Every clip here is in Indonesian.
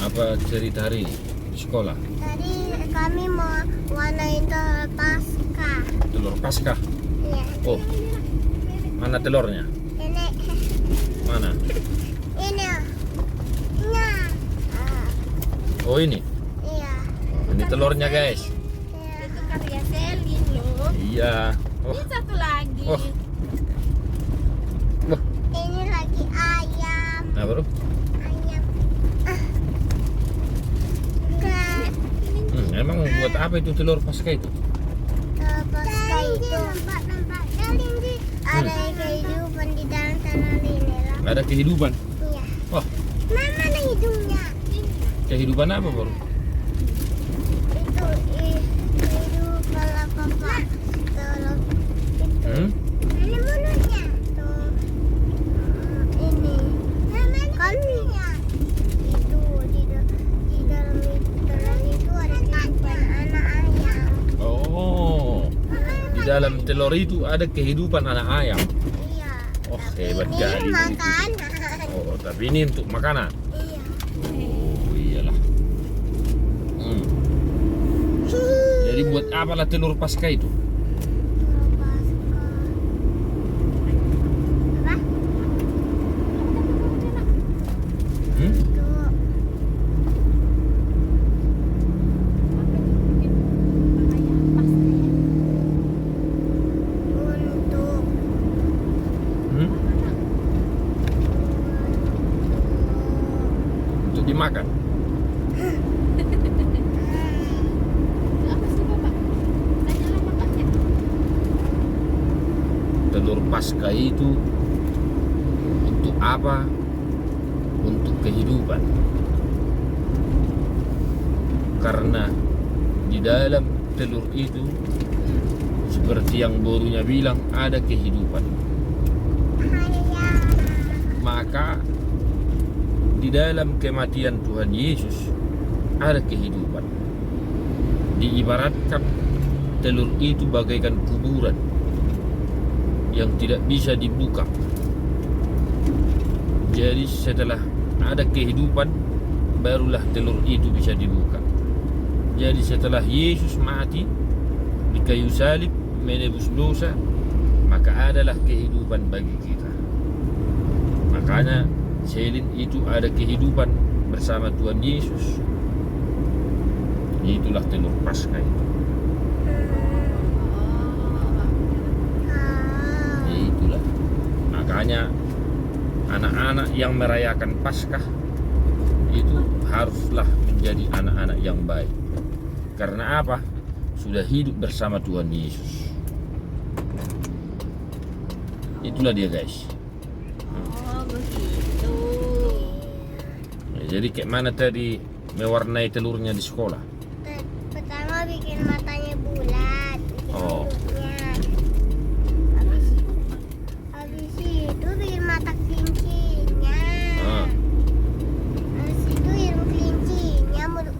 Apa cerita hari ini di sekolah? Tadi kami mau warnain telur Paskah. Telur Paskah. Iya. Oh, mana telurnya? Ini. Mana? Ini. Nah. Oh ini. Iya. Ini telurnya guys. Iya. Itu karya Selin loh. Iya. Oh, Ini satu lagi. Oh. Wah. Ini lagi ayam. Nah bro. Ayam. Kan. Emang buat apa itu telur Paskah itu? Telur Paskah itu. Ada kehidupan di dalam telur ini lah. Ada kehidupan. Iya. Wah, Mana hidungnya? kehidupan apa bro? Itu kehidupan apa pak? Telur itu. Mana mulutnya? Tuh. Ini. Kalungnya. Itu di dalam telur itu ada kehidupan anak ayam. Oh, di dalam telur itu ada kehidupan anak ayam. Iya. Oh, Tapi hebat ini kali. makanan. Oh, tapi ini untuk makanan. Iya. Oh, iyalah. Jadi buat apalah telur Paskah itu? Telur Paskah. Apa? Hmm? Itu. Untuk Hmm? Untuk dimakan. Apa sih Bapak? Tanyalah bapaknya. Telur Paskah itu untuk apa? Untuk kehidupan. Karena di dalam telur itu seperti yang borunya bilang ada kehidupan. ayam. Maka di dalam kematian Tuhan Yesus ada kehidupan. Diibaratkan telur itu bagaikan kuburan yang tidak bisa dibuka. Jadi setelah ada kehidupan, barulah telur itu bisa dibuka. Jadi setelah Yesus mati di kayu salib menebus dosa, maka adalah kehidupan bagi kita. Makanya Selin itu ada kehidupan bersama Tuhan Yesus. Itulah telur Paskah itu. Itulah. Makanya anak-anak yang merayakan Paskah itu haruslah menjadi anak-anak yang baik. Karena apa? Sudah hidup bersama Tuhan Yesus. Itulah dia guys. Oh begitu. Jadi kayak mana tadi mewarnai telurnya di sekolah? Pertama bikin matanya bulat, bikin Oh. mulutnya. Habis itu bikin mata kelincinya. Ah. Habis itu hidung kelincinya, mulut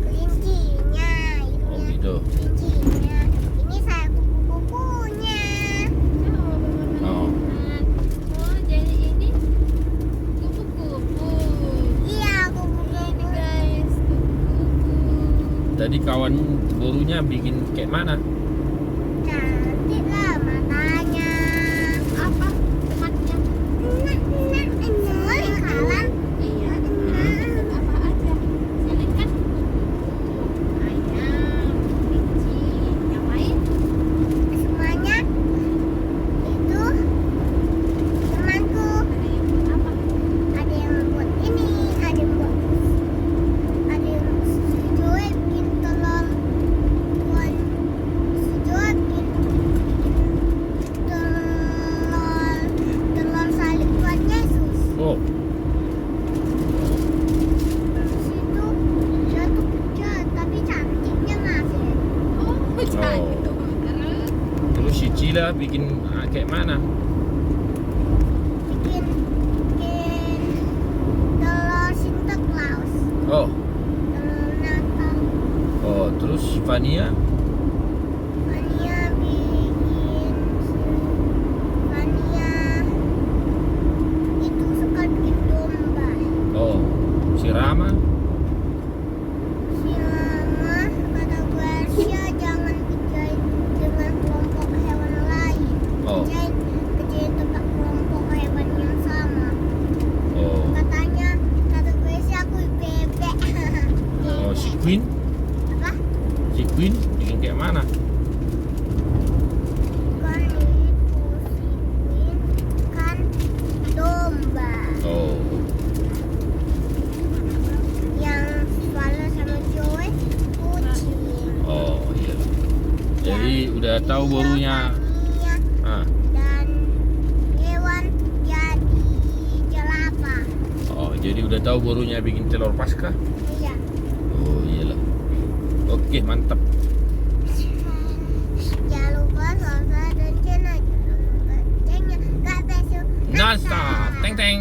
kelincinya, Oh hidungnya gitu. kelincinya. Ini saya kuku-kukunya. Oh. Oh jadi ini kupu-kupu. Iya, Ini kuku-kuku. guys kupu-kupu. Tadi kawan borunya bikin kayak mana? Cantik lah matanya. Apa temannya? Semua lingkaran. Iya. Ikut apa aja? Selin kan kupu-kupu, ayam, kelinci, yang lain? Semuanya itu temanku. Ada yang buat apa? Ada yang buat ini, ada yang buat si Joe bikin telur. Buat si Joe bikin telur salib buat Yesus. Oh, Terus itu dia tuh kecil tapi cantiknya masih. Oh gitu. Terus terus si Cila bikin kayak mana? Bikin telur Santa Claus. Oh, Telur Natal. oh, terus si Fania? Fania bikin Fania itu suka bikin domba. Oh, si Rama? Queen? Apa? Si Queen bikin kayak mana? Kan itu si Queen kan domba Oh, yang Swallow sama Joey kucing. oh iya. Jadi udah tahu borunya. Iya, Ah, dan hewan jadi jelapa. oh jadi udah tahu borunya bikin telur Paskah. Iya. Oh iyalah. Oke mantap. Jangan lupa subscribe dan channel. Jangan lupa loncengnya. God bless you. Non stop. Teng teng.